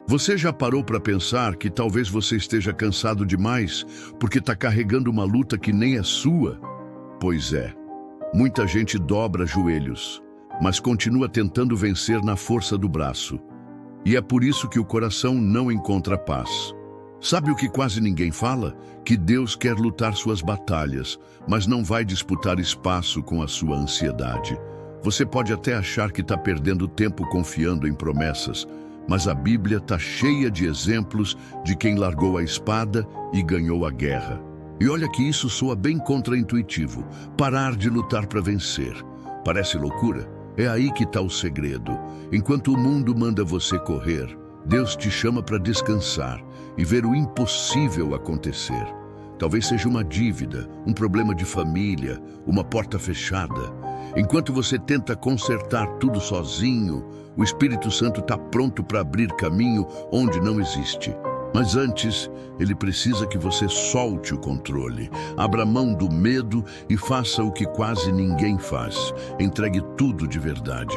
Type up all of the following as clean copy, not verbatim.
Você já parou para pensar que talvez você esteja cansado demais porque está carregando uma luta que nem é sua? Pois é, muita gente dobra joelhos, mas continua tentando vencer na força do braço. E é por isso que o coração não encontra paz. Sabe o que quase ninguém fala? Que Deus quer lutar suas batalhas, mas não vai disputar espaço com a sua ansiedade. Você pode até achar que está perdendo tempo confiando em promessas, mas a Bíblia está cheia de exemplos de quem largou a espada e ganhou a guerra. E olha que isso soa bem contraintuitivo, parar de lutar para vencer. Parece loucura? É aí que está o segredo. Enquanto o mundo manda você correr, Deus te chama para descansar e ver o impossível acontecer. Talvez seja uma dívida, um problema de família, uma porta fechada. Enquanto você tenta consertar tudo sozinho, o Espírito Santo está pronto para abrir caminho onde não existe. Mas antes, ele precisa que você solte o controle, abra mão do medo e faça o que quase ninguém faz. Entregue tudo de verdade.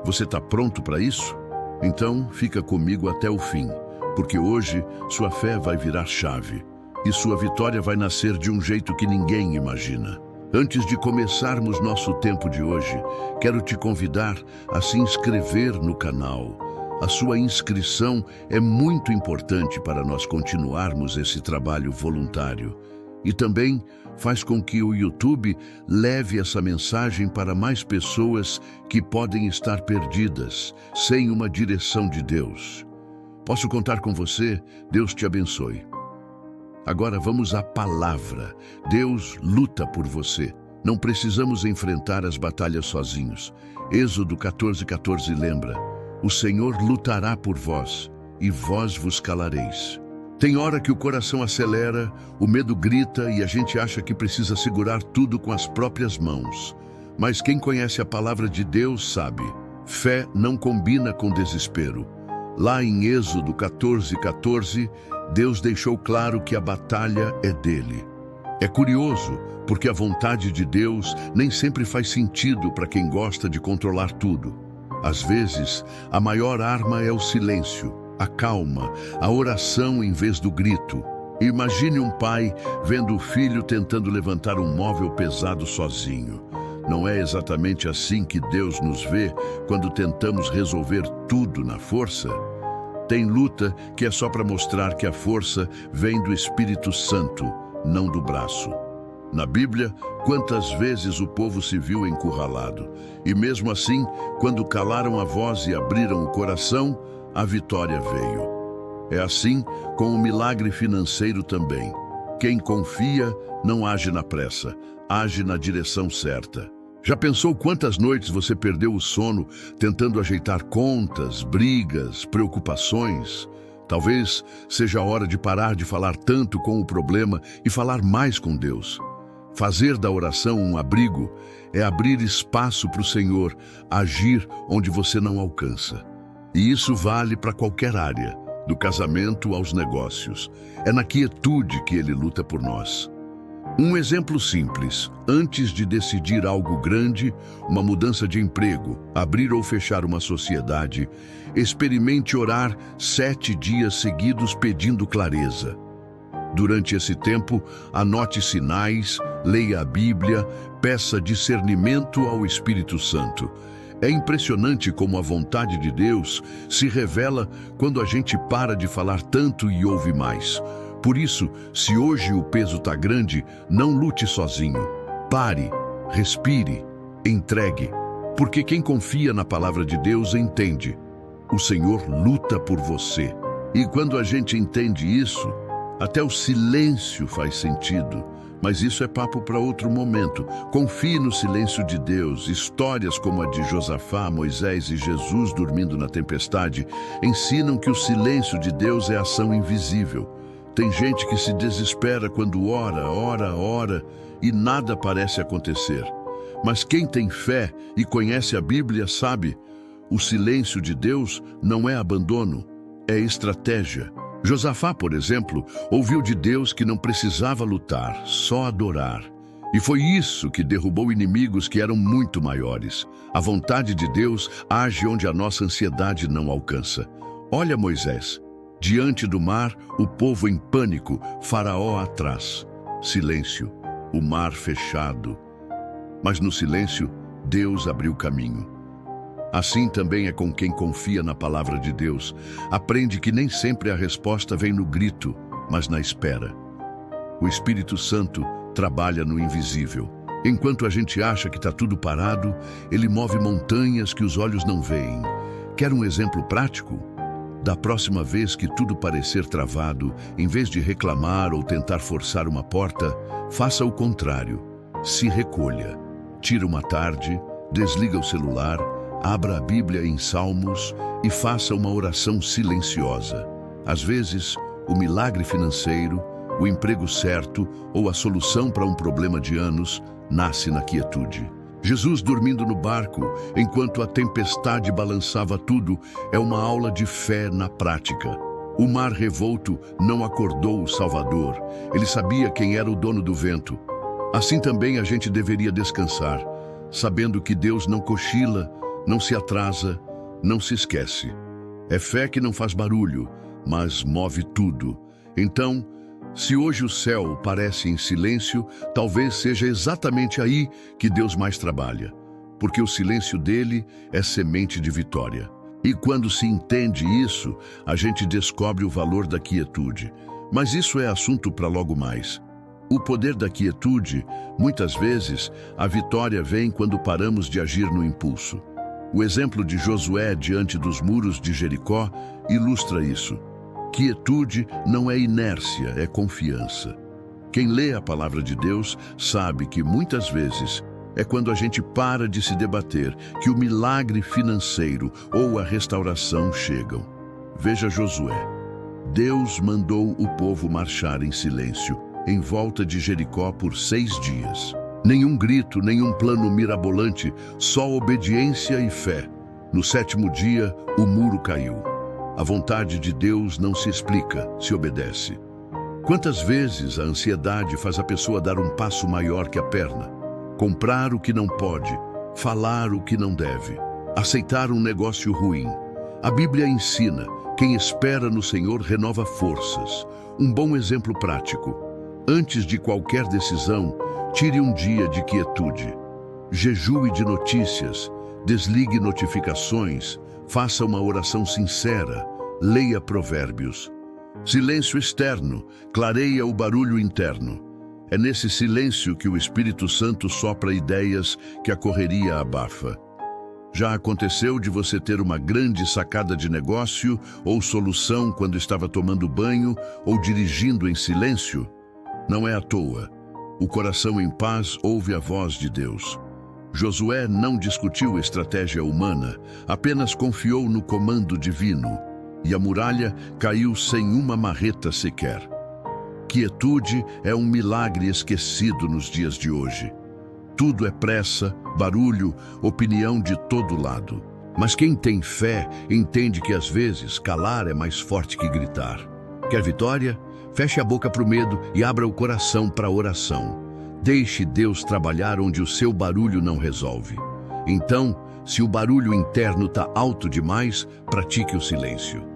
Você está pronto para isso? Então, fica comigo até o fim, porque hoje sua fé vai virar chave e sua vitória vai nascer de um jeito que ninguém imagina. Antes de começarmos nosso tempo de hoje, quero te convidar a se inscrever no canal. A sua inscrição é muito importante para nós continuarmos esse trabalho voluntário. E também faz com que o YouTube leve essa mensagem para mais pessoas que podem estar perdidas, sem uma direção de Deus. Posso contar com você? Deus te abençoe. Agora vamos à palavra. Deus luta por você. Não precisamos enfrentar as batalhas sozinhos. Êxodo 14:14 lembra: o Senhor lutará por vós, e vós vos calareis. Tem hora que o coração acelera, o medo grita e a gente acha que precisa segurar tudo com as próprias mãos. Mas quem conhece a palavra de Deus sabe, fé não combina com desespero. Lá em Êxodo 14:14, Deus deixou claro que a batalha é dele. É curioso, porque a vontade de Deus nem sempre faz sentido para quem gosta de controlar tudo. Às vezes, a maior arma é o silêncio, a calma, a oração em vez do grito. Imagine um pai vendo o filho tentando levantar um móvel pesado sozinho. Não é exatamente assim que Deus nos vê quando tentamos resolver tudo na força? Tem luta que é só para mostrar que a força vem do Espírito Santo, não do braço. Na Bíblia, quantas vezes o povo se viu encurralado, e mesmo assim, quando calaram a voz e abriram o coração, a vitória veio. É assim com o milagre financeiro também. Quem confia não age na pressa, age na direção certa. Já pensou quantas noites você perdeu o sono tentando ajeitar contas, brigas, preocupações? Talvez seja a hora de parar de falar tanto com o problema e falar mais com Deus. Fazer da oração um abrigo é abrir espaço para o Senhor agir onde você não alcança. E isso vale para qualquer área, do casamento aos negócios. É na quietude que Ele luta por nós. Um exemplo simples: antes de decidir algo grande, uma mudança de emprego, abrir ou fechar uma sociedade, experimente orar 7 dias seguidos pedindo clareza. Durante esse tempo, anote sinais, leia a Bíblia, peça discernimento ao Espírito Santo. É impressionante como a vontade de Deus se revela quando a gente para de falar tanto e ouve mais. Por isso, se hoje o peso está grande, não lute sozinho. Pare, respire, entregue. Porque quem confia na palavra de Deus entende. O Senhor luta por você. E quando a gente entende isso, até o silêncio faz sentido. Mas isso é papo para outro momento. Confie no silêncio de Deus. Histórias como a de Josafá, Moisés e Jesus dormindo na tempestade ensinam que o silêncio de Deus é ação invisível. Tem gente que se desespera quando ora e nada parece acontecer. Mas quem tem fé e conhece a Bíblia sabe, o silêncio de Deus não é abandono, é estratégia. Josafá, por exemplo, ouviu de Deus que não precisava lutar, só adorar. E foi isso que derrubou inimigos que eram muito maiores. A vontade de Deus age onde a nossa ansiedade não alcança. Olha Moisés. Diante do mar, o povo em pânico, Faraó atrás. Silêncio, o mar fechado. Mas no silêncio, Deus abriu caminho. Assim também é com quem confia na palavra de Deus. Aprende que nem sempre a resposta vem no grito, mas na espera. O Espírito Santo trabalha no invisível. Enquanto a gente acha que está tudo parado, ele move montanhas que os olhos não veem. Quer um exemplo prático? Da próxima vez que tudo parecer travado, em vez de reclamar ou tentar forçar uma porta, faça o contrário. Se recolha. Tira uma tarde, desliga o celular, abra a Bíblia em Salmos e faça uma oração silenciosa. Às vezes, o milagre financeiro, o emprego certo ou a solução para um problema de anos nasce na quietude. Jesus dormindo no barco, enquanto a tempestade balançava tudo, é uma aula de fé na prática. O mar revolto não acordou o Salvador. Ele sabia quem era o dono do vento. Assim também a gente deveria descansar, sabendo que Deus não cochila, não se atrasa, não se esquece. É fé que não faz barulho, mas move tudo. Então, se hoje o céu parece em silêncio, talvez seja exatamente aí que Deus mais trabalha, porque o silêncio dele é semente de vitória. E quando se entende isso, a gente descobre o valor da quietude. Mas isso é assunto para logo mais. O poder da quietude, muitas vezes, a vitória vem quando paramos de agir no impulso. O exemplo de Josué diante dos muros de Jericó ilustra isso. Quietude não é inércia, é confiança. Quem lê a palavra de Deus sabe que muitas vezes é quando a gente para de se debater que o milagre financeiro ou a restauração chegam. Veja Josué. Deus mandou o povo marchar em silêncio em volta de Jericó por 6 dias. Nenhum grito, nenhum plano mirabolante, só obediência e fé. No 7º dia, o muro caiu. A vontade de Deus não se explica, se obedece. Quantas vezes a ansiedade faz a pessoa dar um passo maior que a perna? Comprar o que não pode, falar o que não deve, aceitar um negócio ruim. A Bíblia ensina, quem espera no Senhor renova forças. Um bom exemplo prático. Antes de qualquer decisão, tire um dia de quietude. Jejue de notícias, desligue notificações, faça uma oração sincera, leia provérbios. Silêncio externo clareia o barulho interno. É nesse silêncio que o Espírito Santo sopra ideias que a correria abafa. Já aconteceu de você ter uma grande sacada de negócio ou solução quando estava tomando banho ou dirigindo em silêncio? Não é à toa. O coração em paz ouve a voz de Deus. Josué não discutiu estratégia humana, apenas confiou no comando divino, e a muralha caiu sem uma marreta sequer. Quietude é um milagre esquecido nos dias de hoje. Tudo é pressa, barulho, opinião de todo lado. Mas quem tem fé entende que às vezes calar é mais forte que gritar. Quer vitória? Feche a boca para o medo e abra o coração para a oração. Deixe Deus trabalhar onde o seu barulho não resolve. Então, se o barulho interno está alto demais, pratique o silêncio.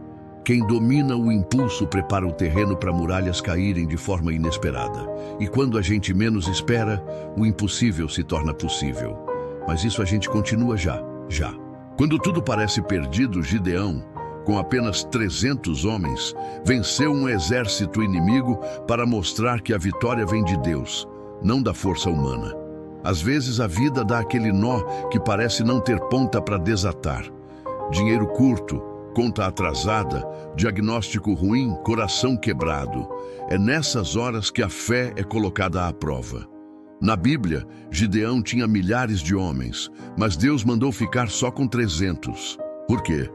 Quem domina o impulso prepara o terreno para muralhas caírem de forma inesperada. E quando a gente menos espera, o impossível se torna possível. Mas isso a gente continua já. Quando tudo parece perdido, Gideão, com apenas 300 homens, venceu um exército inimigo para mostrar que a vitória vem de Deus, não da força humana. Às vezes a vida dá aquele nó que parece não ter ponta para desatar. Dinheiro curto, conta atrasada, diagnóstico ruim, coração quebrado. É nessas horas que a fé é colocada à prova. Na Bíblia, Gideão tinha milhares de homens, mas Deus mandou ficar só com 300. Por quê?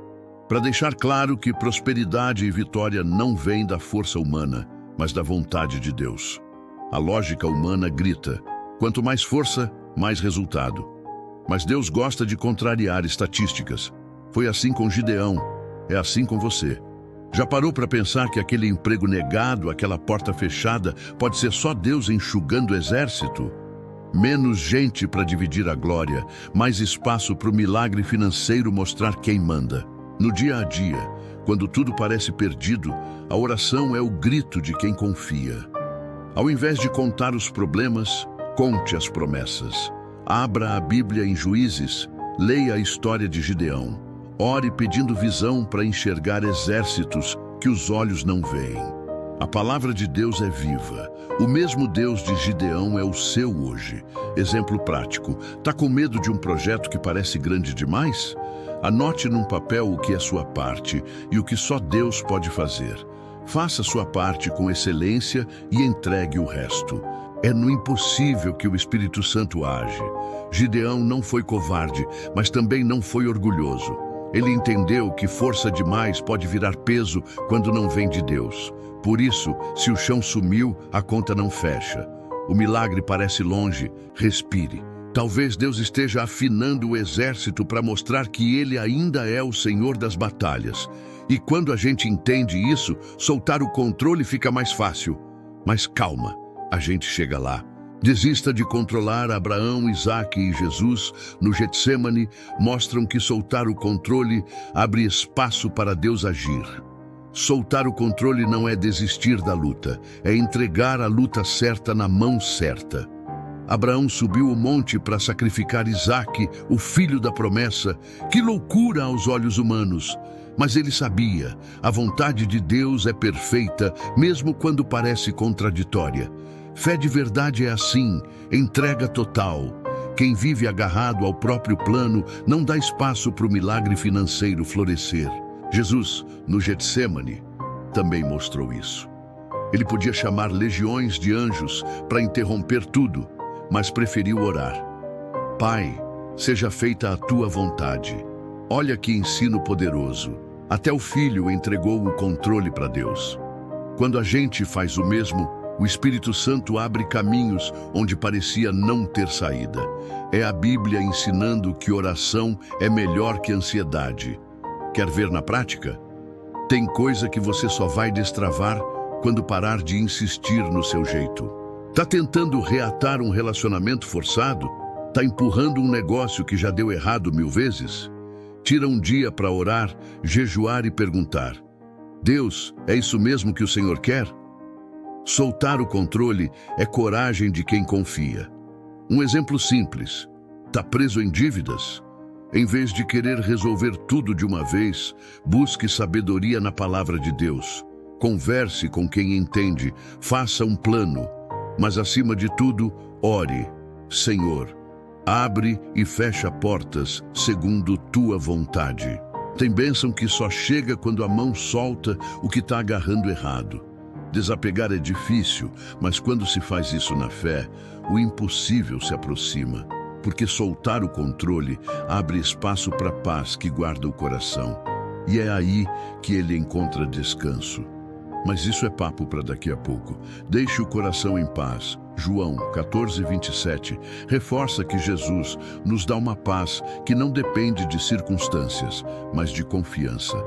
Para deixar claro que prosperidade e vitória não vêm da força humana, mas da vontade de Deus. A lógica humana grita: quanto mais força, mais resultado. Mas Deus gosta de contrariar estatísticas. Foi assim com Gideão, é assim com você. Já parou para pensar que aquele emprego negado, aquela porta fechada, pode ser só Deus enxugando o exército? Menos gente para dividir a glória, mais espaço para o milagre financeiro mostrar quem manda. No dia a dia, Quando tudo parece perdido, a oração é o grito de quem confia. Ao invés de contar os problemas, conte as promessas. Abra a Bíblia em Juízes, leia a história de Gideão. Ore pedindo visão para enxergar exércitos que os olhos não veem. A palavra de Deus é viva. O mesmo Deus de Gideão é o seu hoje. Exemplo prático. Tá com medo de um projeto que parece grande demais? Anote num papel o que é sua parte e o que só Deus pode fazer. Faça sua parte com excelência e entregue o resto. É no impossível que o Espírito Santo age. Gideão não foi covarde, mas também não foi orgulhoso. Ele entendeu que força demais pode virar peso quando não vem de Deus. Por isso, se o chão sumiu, a conta não fecha. O milagre parece longe, respire. Talvez Deus esteja afinando o exército para mostrar que Ele ainda é o Senhor das batalhas. E quando a gente entende isso, soltar o controle fica mais fácil. Mas calma, a gente chega lá. Desista de controlar. Abraão, Isaque e Jesus, no Getsêmani, mostram que soltar o controle abre espaço para Deus agir. Soltar o controle não é desistir da luta, é entregar a luta certa na mão certa. Abraão subiu o monte para sacrificar Isaque, o filho da promessa. Que loucura aos olhos humanos! Mas ele sabia, a vontade de Deus é perfeita, mesmo quando parece contraditória. Fé de verdade é assim, entrega total. Quem vive agarrado ao próprio plano não dá espaço para o milagre financeiro florescer. Jesus, no Getsêmani, também mostrou isso. Ele podia chamar legiões de anjos para interromper tudo, mas preferiu orar. Pai, seja feita a tua vontade. Olha que ensino poderoso. Até o filho entregou o controle para Deus. Quando a gente faz o mesmo, o Espírito Santo abre caminhos onde parecia não ter saída. É a Bíblia ensinando que oração é melhor que ansiedade. Quer ver na prática? Tem coisa que você só vai destravar quando parar de insistir no seu jeito. Tá tentando reatar um relacionamento forçado? Tá empurrando um negócio que já deu errado 1000 vezes? Tira um dia para orar, jejuar e perguntar: Deus, é isso mesmo que o Senhor quer? Soltar o controle é coragem de quem confia. Um exemplo simples. Tá preso em dívidas? Em vez de querer resolver tudo de uma vez, busque sabedoria na palavra de Deus. Converse com quem entende, faça um plano. Mas acima de tudo, ore. Senhor, abre e fecha portas segundo tua vontade. Tem bênção que só chega quando a mão solta o que está agarrando errado. Desapegar é difícil, mas quando se faz isso na fé, o impossível se aproxima. Porque soltar o controle abre espaço para a paz que guarda o coração. E é aí que ele encontra descanso. Mas isso é papo para daqui a pouco. Deixe o coração em paz. João 14:27 reforça que Jesus nos dá uma paz que não depende de circunstâncias, mas de confiança.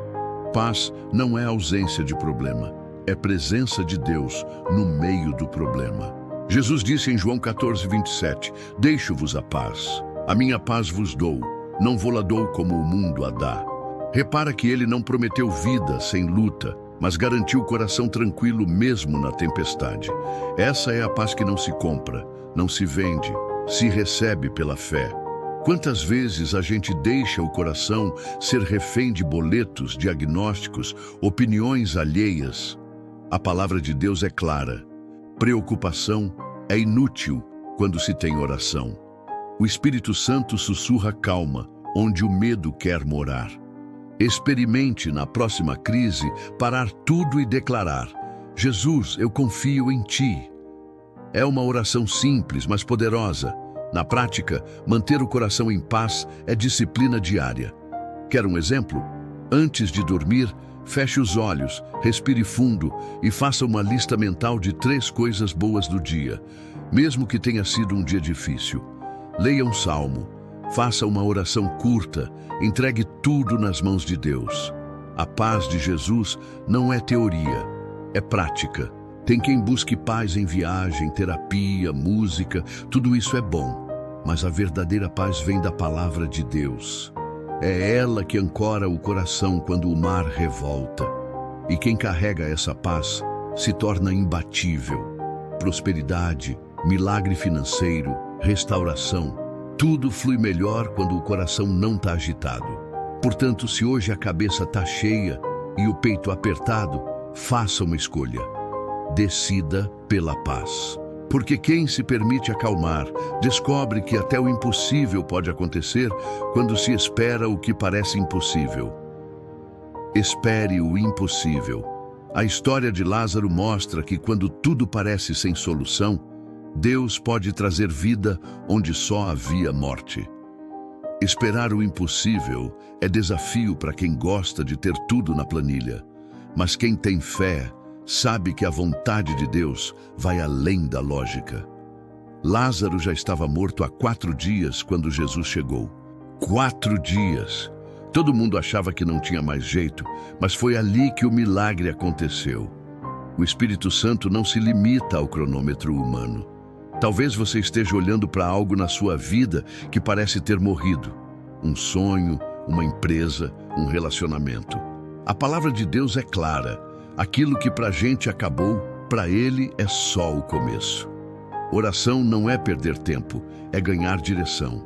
Paz não é ausência de problema, é presença de Deus no meio do problema. Jesus disse em João 14:27, deixo-vos a paz. A minha paz vos dou, não vou-la dou como o mundo a dá. Repara que ele não prometeu vida sem luta, mas garantiu o coração tranquilo mesmo na tempestade. Essa é a paz que não se compra, não se vende, se recebe pela fé. Quantas vezes a gente deixa o coração ser refém de boletos, diagnósticos, opiniões alheias? A palavra de Deus é clara. Preocupação é inútil quando se tem oração. O Espírito Santo sussurra calma, onde o medo quer morar. Experimente na próxima crise parar tudo e declarar: Jesus, eu confio em Ti. É uma oração simples, mas poderosa. Na prática, manter o coração em paz é disciplina diária. Quer um exemplo? Antes de dormir, feche os olhos, respire fundo e faça uma lista mental de 3 coisas boas do dia, mesmo que tenha sido um dia difícil. Leia um salmo, faça uma oração curta, entregue tudo nas mãos de Deus. A paz de Jesus não é teoria, é prática. Tem quem busque paz em viagem, terapia, música, tudo isso é bom, mas a verdadeira paz vem da palavra de Deus. É ela que ancora o coração quando o mar revolta. E quem carrega essa paz se torna imbatível. Prosperidade, milagre financeiro, restauração, tudo flui melhor quando o coração não está agitado. Portanto, se hoje a cabeça está cheia e o peito apertado, faça uma escolha. Decida pela paz. Porque quem se permite acalmar, descobre que até o impossível pode acontecer quando se espera o que parece impossível. Espere o impossível. A história de Lázaro mostra que quando tudo parece sem solução, Deus pode trazer vida onde só havia morte. Esperar o impossível é desafio para quem gosta de ter tudo na planilha. Mas quem tem fé sabe que a vontade de Deus vai além da lógica. Lázaro já estava morto há 4 dias quando Jesus chegou. 4 dias! Todo mundo achava que não tinha mais jeito, mas foi ali que o milagre aconteceu. O Espírito Santo não se limita ao cronômetro humano. Talvez você esteja olhando para algo na sua vida que parece ter morrido. Um sonho, uma empresa, um relacionamento. A palavra de Deus é clara. Aquilo que para a gente acabou, para Ele é só o começo. Oração não é perder tempo, é ganhar direção.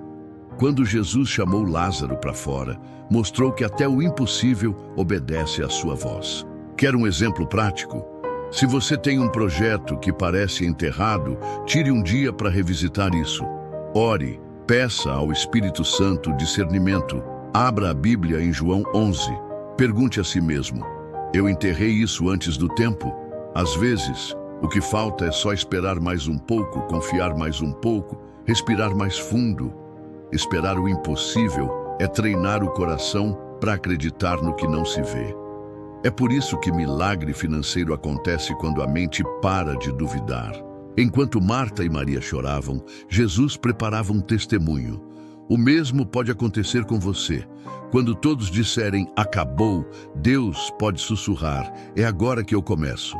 Quando Jesus chamou Lázaro para fora, mostrou que até o impossível obedece à sua voz. Quer um exemplo prático? Se você tem um projeto que parece enterrado, tire um dia para revisitar isso. Ore, peça ao Espírito Santo discernimento. Abra a Bíblia em João 11. Pergunte a si mesmo: eu enterrei isso antes do tempo? Às vezes, o que falta é só esperar mais um pouco, confiar mais um pouco, respirar mais fundo. Esperar o impossível é treinar o coração para acreditar no que não se vê. É por isso que milagre financeiro acontece quando a mente para de duvidar. Enquanto Marta e Maria choravam, Jesus preparava um testemunho. O mesmo pode acontecer com você. Quando todos disserem acabou, Deus pode sussurrar: é agora que eu começo.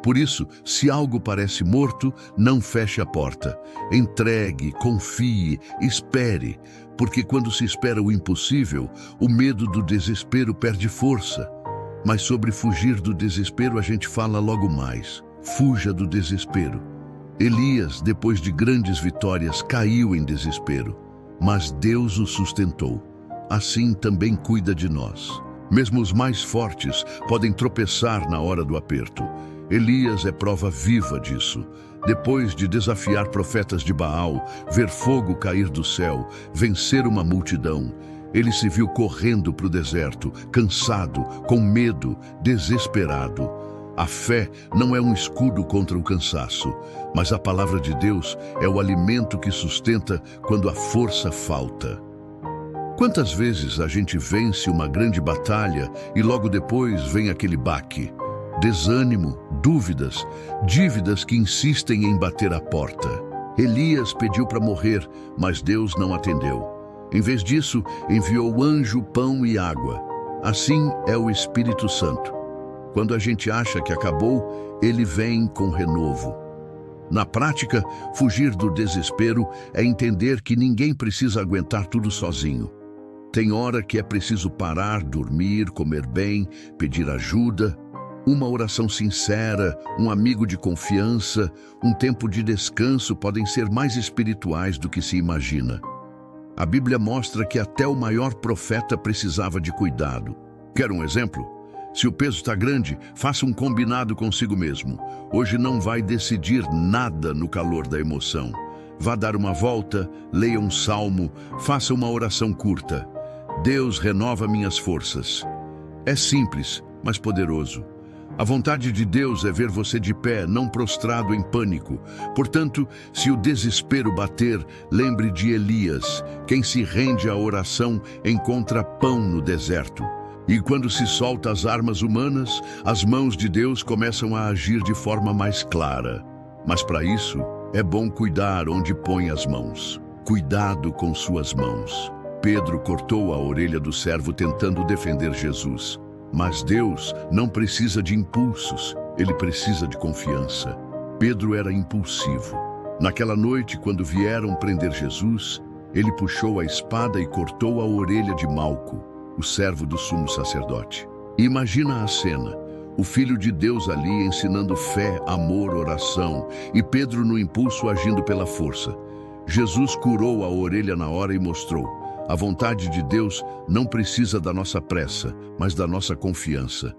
Por isso, se algo parece morto, não feche a porta. Entregue, confie, espere, porque quando se espera o impossível, o medo do desespero perde força. Mas sobre fugir do desespero a gente fala logo mais. Fuja do desespero. Elias, depois de grandes vitórias, caiu em desespero, mas Deus o sustentou. Assim também cuida de nós. Mesmo os mais fortes podem tropeçar na hora do aperto. Elias é prova viva disso. Depois de desafiar profetas de Baal, ver fogo cair do céu, vencer uma multidão, ele se viu correndo para o deserto, cansado, com medo, desesperado. A fé não é um escudo contra o cansaço, mas a palavra de Deus é o alimento que sustenta quando a força falta. Quantas vezes a gente vence uma grande batalha e logo depois vem aquele baque? Desânimo, dúvidas, dívidas que insistem em bater a porta. Elias pediu para morrer, mas Deus não atendeu. Em vez disso, enviou anjo, pão e água. Assim é o Espírito Santo. Quando a gente acha que acabou, ele vem com renovo. Na prática, fugir do desespero é entender que ninguém precisa aguentar tudo sozinho. Tem hora que é preciso parar, dormir, comer bem, pedir ajuda. Uma oração sincera, um amigo de confiança, um tempo de descanso podem ser mais espirituais do que se imagina. A Bíblia mostra que até o maior profeta precisava de cuidado. Quer um exemplo? Se o peso está grande, faça um combinado consigo mesmo. Hoje não vai decidir nada no calor da emoção. Vá dar uma volta, leia um salmo, faça uma oração curta. Deus renova minhas forças. É simples, mas poderoso. A vontade de Deus é ver você de pé, não prostrado em pânico. Portanto, se o desespero bater, lembre de Elias. Quem se rende à oração encontra pão no deserto. E quando se solta as armas humanas, as mãos de Deus começam a agir de forma mais clara. Mas para isso, é bom cuidar onde põe as mãos. Cuidado com suas mãos. Pedro cortou a orelha do servo tentando defender Jesus. Mas Deus não precisa de impulsos, ele precisa de confiança. Pedro era impulsivo. Naquela noite, quando vieram prender Jesus, Ele puxou a espada e cortou a orelha de Malco, o servo do sumo sacerdote. Imagina a cena, o Filho de Deus ali ensinando fé, amor, oração, e Pedro no impulso agindo pela força. Jesus curou a orelha na hora e mostrou: a vontade de Deus não precisa da nossa pressa, mas da nossa confiança.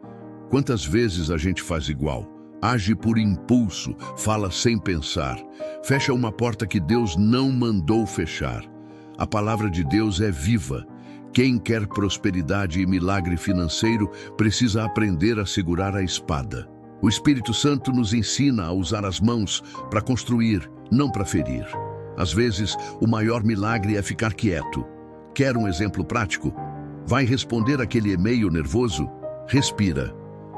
Quantas vezes a gente faz igual? Age por impulso, fala sem pensar, fecha uma porta que Deus não mandou fechar. A palavra de Deus é viva. Quem quer prosperidade e milagre financeiro precisa aprender a segurar a espada. O Espírito Santo nos ensina a usar as mãos para construir, não para ferir. Às vezes, o maior milagre é ficar quieto. Quer um exemplo prático? Vai responder aquele e-mail nervoso? Respira.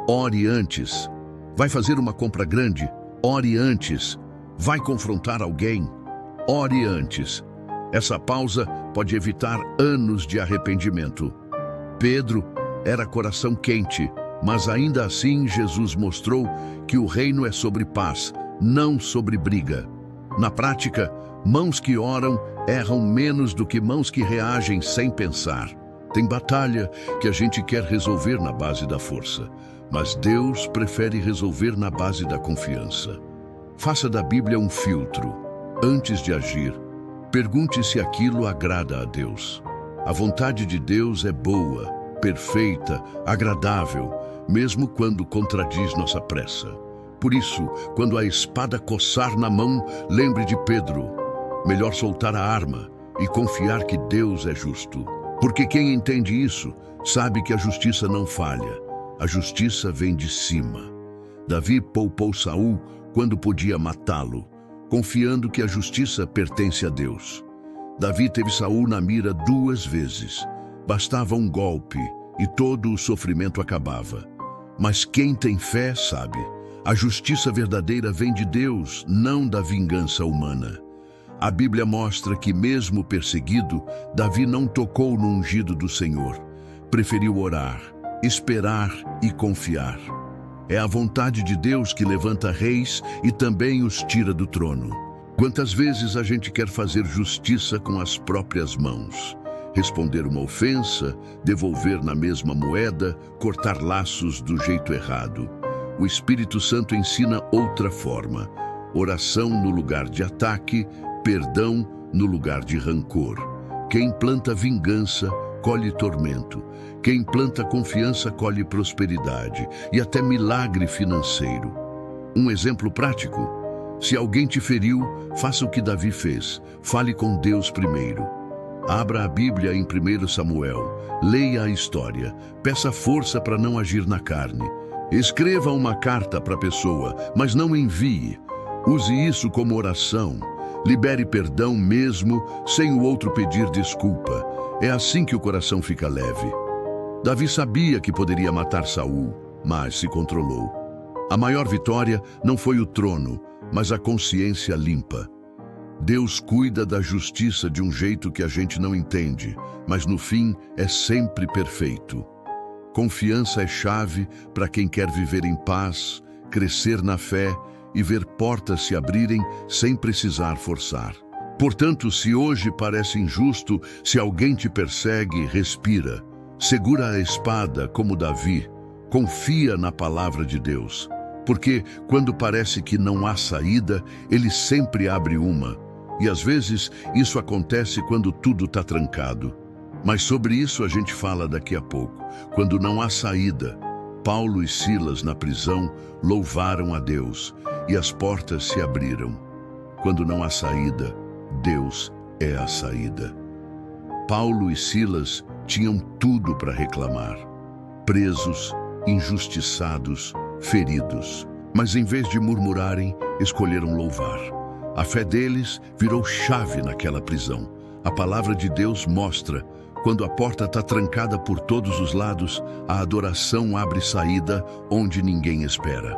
Ore antes. Vai fazer uma compra grande? Ore antes. Vai confrontar alguém? Ore antes. Essa pausa pode evitar anos de arrependimento. Pedro era coração quente, mas ainda assim Jesus mostrou que o reino é sobre paz, não sobre briga. Na prática, mãos que oram erram menos do que mãos que reagem sem pensar. Tem batalha que a gente quer resolver na base da força, mas Deus prefere resolver na base da confiança. Faça da Bíblia um filtro. Antes de agir, pergunte se aquilo agrada a Deus. A vontade de Deus é boa, perfeita, agradável, mesmo quando contradiz nossa pressa. Por isso, quando a espada coçar na mão, lembre de Pedro. Melhor soltar a arma e confiar que Deus é justo. Porque quem entende isso, sabe que a justiça não falha. A justiça vem de cima. Davi poupou Saul quando podia matá-lo, confiando que a justiça pertence a Deus. Davi teve Saul na mira 2 vezes. Bastava um golpe e todo o sofrimento acabava. Mas quem tem fé sabe, a justiça verdadeira vem de Deus, não da vingança humana. A Bíblia mostra que mesmo perseguido, Davi não tocou no ungido do Senhor. Preferiu orar, esperar e confiar. É a vontade de Deus que levanta reis e também os tira do trono. Quantas vezes a gente quer fazer justiça com as próprias mãos? Responder uma ofensa, devolver na mesma moeda, cortar laços do jeito errado. O Espírito Santo ensina outra forma. Oração no lugar de ataque, perdão no lugar de rancor. Quem planta vingança, colhe tormento. Quem planta confiança, colhe prosperidade e até milagre financeiro. Um exemplo prático: se alguém te feriu, faça o que Davi fez. Fale com Deus primeiro. Abra a Bíblia em 1 Samuel. Leia a história. Peça força para não agir na carne. Escreva uma carta para a pessoa, mas não envie. Use isso como oração. Libere perdão mesmo sem o outro pedir desculpa. É assim que o coração fica leve. Davi sabia que poderia matar Saul, mas se controlou. A maior vitória não foi o trono, mas a consciência limpa. Deus cuida da justiça de um jeito que a gente não entende, mas no fim é sempre perfeito. Confiança é chave para quem quer viver em paz, crescer na fé e ver portas se abrirem sem precisar forçar. Portanto, se hoje parece injusto, se alguém te persegue, respira. Segura a espada como Davi. Confia na palavra de Deus. Porque quando parece que não há saída, Ele sempre abre uma. E às vezes isso acontece quando tudo está trancado. Mas sobre isso a gente fala daqui a pouco. Quando não há saída, Paulo e Silas na prisão louvaram a Deus e as portas se abriram. Quando não há saída, Deus é a saída. Paulo e Silas tinham tudo para reclamar. Presos, injustiçados, feridos. Mas em vez de murmurarem, escolheram louvar. A fé deles virou chave naquela prisão. A palavra de Deus mostra: quando a porta está trancada por todos os lados, a adoração abre saída onde ninguém espera.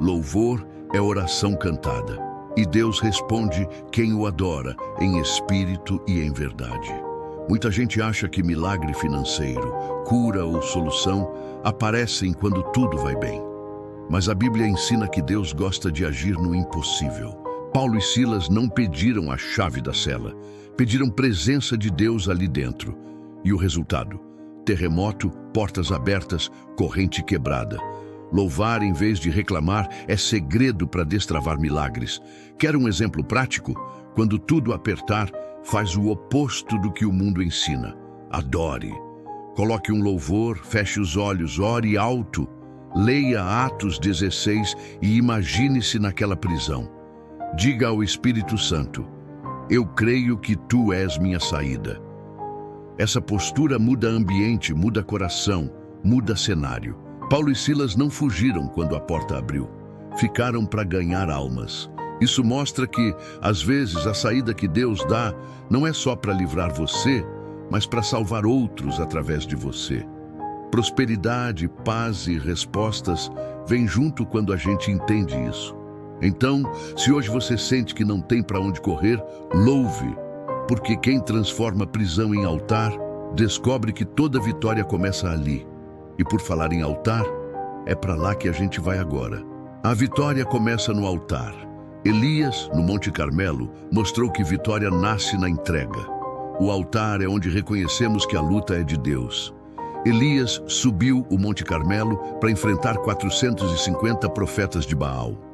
Louvor é oração cantada, e Deus responde quem o adora em espírito e em verdade. Muita gente acha que milagre financeiro, cura ou solução aparecem quando tudo vai bem. Mas a Bíblia ensina que Deus gosta de agir no impossível. Paulo e Silas não pediram a chave da cela, Pediram presença de Deus ali dentro. E o resultado? Terremoto, portas abertas, corrente quebrada. Louvar em vez de reclamar é segredo para destravar milagres. Quer um exemplo prático? Quando tudo apertar, faz o oposto do que o mundo ensina. Adore. Coloque um louvor, feche os olhos, ore alto. Leia Atos 16 e imagine-se naquela prisão. Diga ao Espírito Santo: eu creio que tu és minha saída. Essa postura muda ambiente, muda coração, muda cenário. Paulo e Silas não fugiram quando a porta abriu. Ficaram para ganhar almas. Isso mostra que, às vezes, a saída que Deus dá não é só para livrar você, mas para salvar outros através de você. Prosperidade, paz e respostas vêm junto quando a gente entende isso. Então, se hoje você sente que não tem para onde correr, louve, porque quem transforma prisão em altar, descobre que toda vitória começa ali. E por falar em altar, é para lá que a gente vai agora. A vitória começa no altar. Elias, no Monte Carmelo, mostrou que vitória nasce na entrega. O altar é onde reconhecemos que a luta é de Deus. Elias subiu o Monte Carmelo para enfrentar 450 profetas de Baal.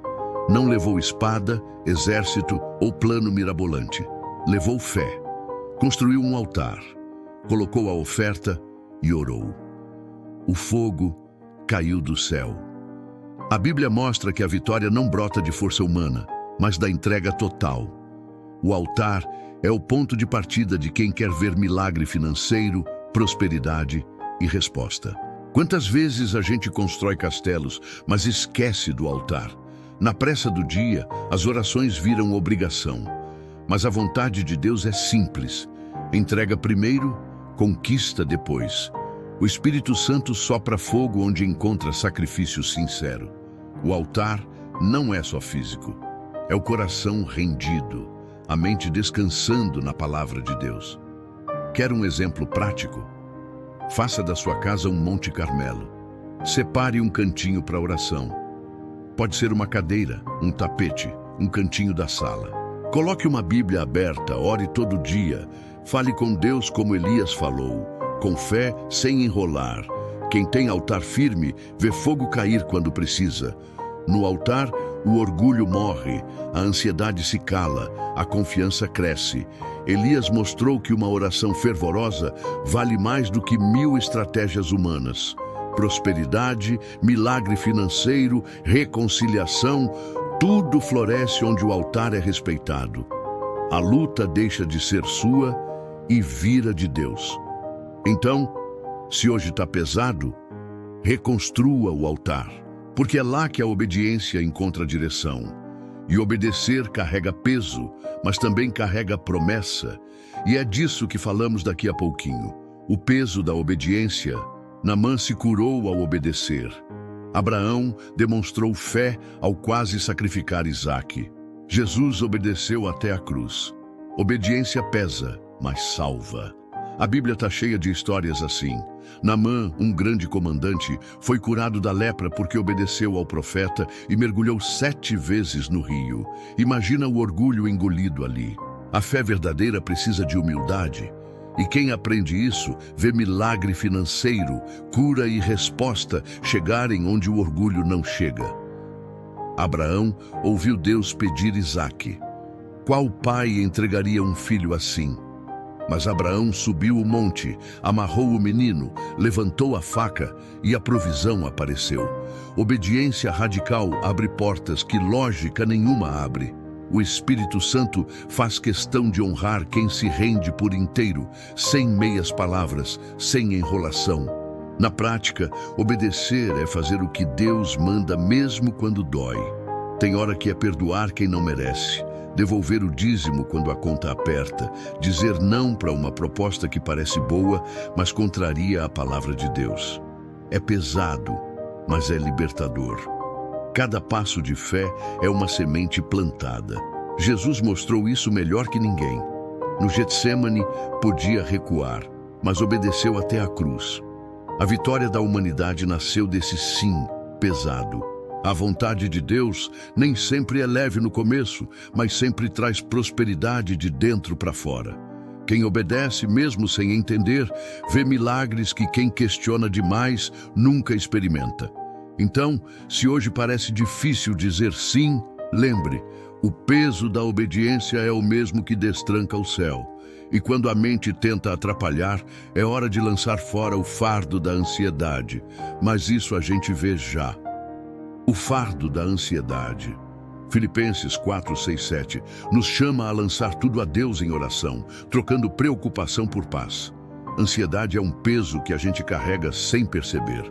Não levou espada, exército ou plano mirabolante. Levou fé. Construiu um altar. Colocou a oferta e orou. O fogo caiu do céu. A Bíblia mostra que a vitória não brota de força humana, mas da entrega total. O altar é o ponto de partida de quem quer ver milagre financeiro, prosperidade e resposta. Quantas vezes a gente constrói castelos, mas esquece do altar? Na pressa do dia, as orações viram obrigação. Mas a vontade de Deus é simples. Entrega primeiro, conquista depois. O Espírito Santo sopra fogo onde encontra sacrifício sincero. O altar não é só físico. É o coração rendido, a mente descansando na palavra de Deus. Quer um exemplo prático? Faça da sua casa um Monte Carmelo. Separe um cantinho para oração. Pode ser uma cadeira, um tapete, um cantinho da sala. Coloque uma Bíblia aberta, ore todo dia. Fale com Deus como Elias falou, com fé, sem enrolar. Quem tem altar firme, vê fogo cair quando precisa. No altar, o orgulho morre, a ansiedade se cala, a confiança cresce. Elias mostrou que uma oração fervorosa vale mais do que 1000 estratégias humanas. Prosperidade, milagre financeiro, reconciliação, tudo floresce onde o altar é respeitado. A luta deixa de ser sua e vira de Deus. Então, se hoje está pesado, reconstrua o altar, porque é lá que a obediência encontra direção. E obedecer carrega peso, mas também carrega promessa. E é disso que falamos daqui a pouquinho. O peso da obediência. Naamã se curou ao obedecer. Abraão demonstrou fé ao quase sacrificar Isaque. Jesus obedeceu até a cruz. Obediência pesa, mas salva. A Bíblia está cheia de histórias assim. Naamã, um grande comandante, foi curado da lepra porque obedeceu ao profeta e mergulhou 7 vezes no rio. Imagina o orgulho engolido ali. A fé verdadeira precisa de humildade. E quem aprende isso, vê milagre financeiro, cura e resposta chegarem onde o orgulho não chega. Abraão ouviu Deus pedir Isaque. Qual pai entregaria um filho assim? Mas Abraão subiu o monte, amarrou o menino, levantou a faca e a provisão apareceu. Obediência radical abre portas que lógica nenhuma abre. O Espírito Santo faz questão de honrar quem se rende por inteiro, sem meias palavras, sem enrolação. Na prática, obedecer é fazer o que Deus manda mesmo quando dói. Tem hora que é perdoar quem não merece, devolver o dízimo quando a conta aperta, dizer não para uma proposta que parece boa, mas contraria a palavra de Deus. É pesado, mas é libertador. Cada passo de fé é uma semente plantada. Jesus mostrou isso melhor que ninguém. No Getsêmani, podia recuar, mas obedeceu até a cruz. A vitória da humanidade nasceu desse sim pesado. A vontade de Deus nem sempre é leve no começo, mas sempre traz prosperidade de dentro para fora. Quem obedece, mesmo sem entender, vê milagres que quem questiona demais nunca experimenta. Então, se hoje parece difícil dizer sim, lembre, o peso da obediência é o mesmo que destranca o céu. E quando a mente tenta atrapalhar, é hora de lançar fora o fardo da ansiedade. Mas isso a gente vê já. O fardo da ansiedade. Filipenses 4, 6, 7 nos chama a lançar tudo a Deus em oração, trocando preocupação por paz. Ansiedade é um peso que a gente carrega sem perceber.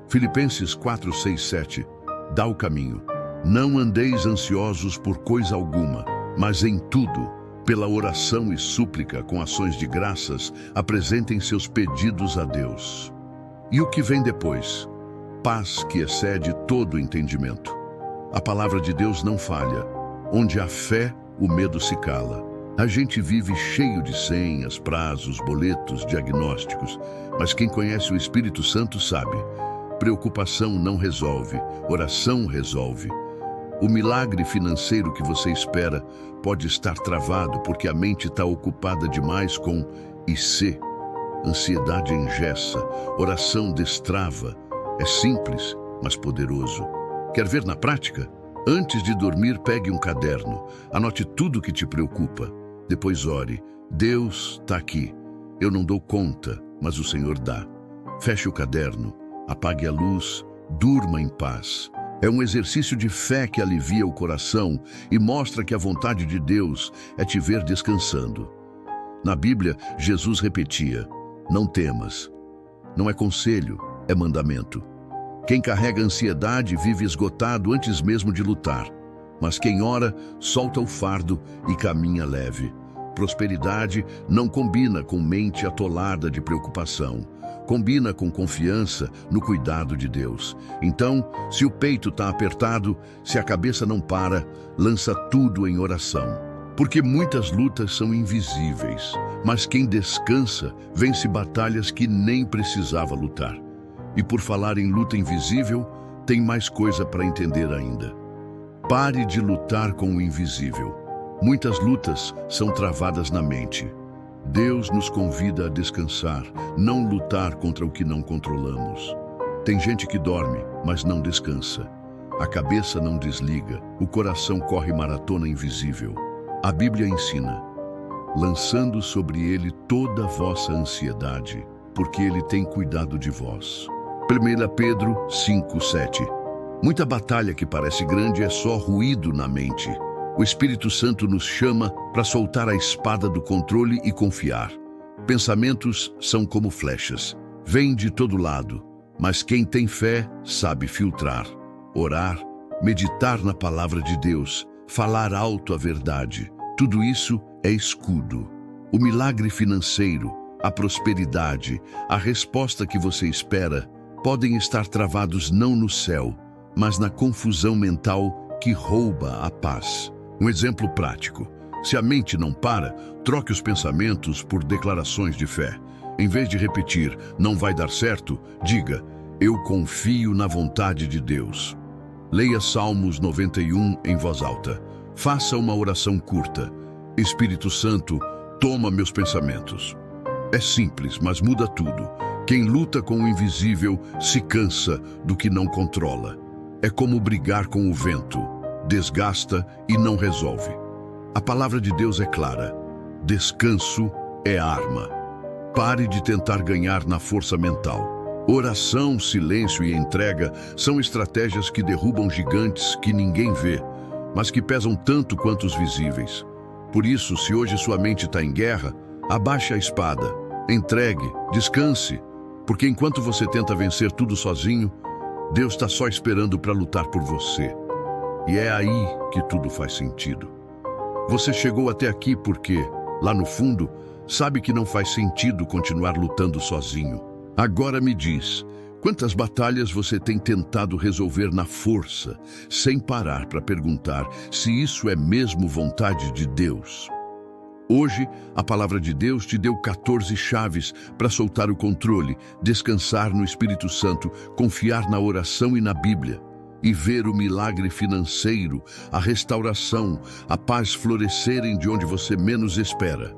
Filipenses 4, 6, 7 dá o caminho. Não andeis ansiosos por coisa alguma, mas em tudo, pela oração e súplica com ações de graças, apresentem seus pedidos a Deus. E o que vem depois? Paz que excede todo entendimento. A palavra de Deus não falha. Onde há fé, o medo se cala. A gente vive cheio de senhas, prazos, boletos, diagnósticos. Mas quem conhece o Espírito Santo sabe. Preocupação não resolve, oração resolve. O milagre financeiro que você espera pode estar travado porque a mente está ocupada demais com IC. Ansiedade engessa, oração destrava. É simples, mas poderoso. Quer ver na prática? Antes de dormir, pegue um caderno. Anote tudo o que te preocupa. Depois ore. Deus está aqui. Eu não dou conta, mas o Senhor dá. Feche o caderno. Apague a luz. Durma em paz. É um exercício de fé que alivia o coração e mostra que a vontade de Deus é te ver descansando. Na Bíblia, Jesus repetia: não temas. Não é conselho, é mandamento. Quem carrega ansiedade vive esgotado antes mesmo de lutar. Mas quem ora, solta o fardo e caminha leve. Prosperidade não combina com mente atolada de preocupação. Combina com confiança no cuidado de Deus. Então, se o peito está apertado, se a cabeça não para, lança tudo em oração. Porque muitas lutas são invisíveis, mas quem descansa vence batalhas que nem precisava lutar. E por falar em luta invisível, tem mais coisa para entender ainda. Pare de lutar com o invisível. Muitas lutas são travadas na mente. Deus nos convida a descansar, não lutar contra o que não controlamos. Tem gente que dorme, mas não descansa. A cabeça não desliga, o coração corre maratona invisível. A Bíblia ensina: lançando sobre ele toda a vossa ansiedade, porque ele tem cuidado de vós. 1 Pedro 5, 7. Muita batalha que parece grande é só ruído na mente. O Espírito Santo nos chama para soltar a espada do controle e confiar. Pensamentos são como flechas. Vêm de todo lado, mas quem tem fé sabe filtrar, orar, meditar na palavra de Deus, falar alto a verdade. Tudo isso é escudo. O milagre financeiro, a prosperidade, a resposta que você espera, podem estar travados não no céu, mas na confusão mental que rouba a paz. Um exemplo prático: se a mente não para, troque os pensamentos por declarações de fé. Em vez de repetir, não vai dar certo, diga, eu confio na vontade de Deus. Leia Salmos 91 em voz alta. Faça uma oração curta. Espírito Santo, toma meus pensamentos. É simples, mas muda tudo. Quem luta com o invisível se cansa do que não controla. É como brigar com o vento. Desgasta e não resolve. A palavra de Deus é clara. Descanso é arma. Pare de tentar ganhar na força mental. Oração, silêncio e entrega são estratégias que derrubam gigantes que ninguém vê, mas que pesam tanto quanto os visíveis. Por isso, se hoje sua mente está em guerra, abaixe a espada, entregue, descanse, porque enquanto você tenta vencer tudo sozinho, Deus está só esperando para lutar por você. E é aí que tudo faz sentido. Você chegou até aqui porque, lá no fundo, sabe que não faz sentido continuar lutando sozinho. Agora me diz, quantas batalhas você tem tentado resolver na força, sem parar para perguntar se isso é mesmo vontade de Deus? Hoje, a palavra de Deus te deu 14 chaves para soltar o controle, descansar no Espírito Santo, confiar na oração e na Bíblia, e ver o milagre financeiro, a restauração, a paz florescerem de onde você menos espera.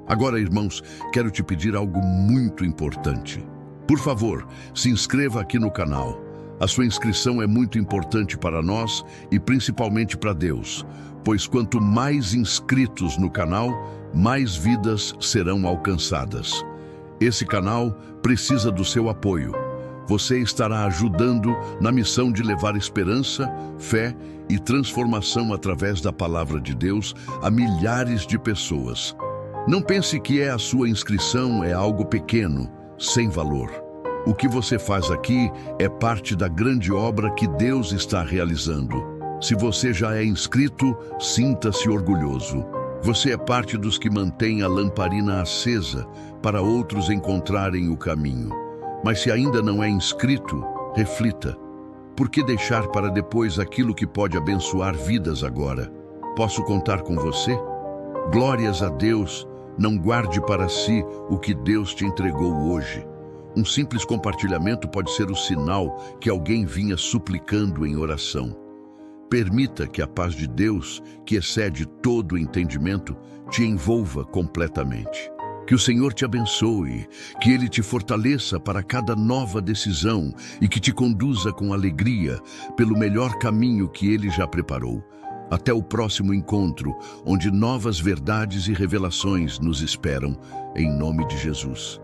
Agora, irmãos, quero te pedir algo muito importante. Por favor, se inscreva aqui no canal. A sua inscrição é muito importante para nós e principalmente para Deus, pois quanto mais inscritos no canal, mais vidas serão alcançadas. Esse canal precisa do seu apoio. Você estará ajudando na missão de levar esperança, fé e transformação através da palavra de Deus a milhares de pessoas. Não pense que a sua inscrição é algo pequeno, sem valor. O que você faz aqui é parte da grande obra que Deus está realizando. Se você já é inscrito, sinta-se orgulhoso. Você é parte dos que mantém a lamparina acesa para outros encontrarem o caminho. Mas se ainda não é inscrito, reflita. Por que deixar para depois aquilo que pode abençoar vidas agora? Posso contar com você? Glórias a Deus, não guarde para si o que Deus te entregou hoje. Um simples compartilhamento pode ser o sinal que alguém vinha suplicando em oração. Permita que a paz de Deus, que excede todo o entendimento, te envolva completamente. Que o Senhor te abençoe, que Ele te fortaleça para cada nova decisão e que te conduza com alegria pelo melhor caminho que Ele já preparou. Até o próximo encontro, onde novas verdades e revelações nos esperam, em nome de Jesus.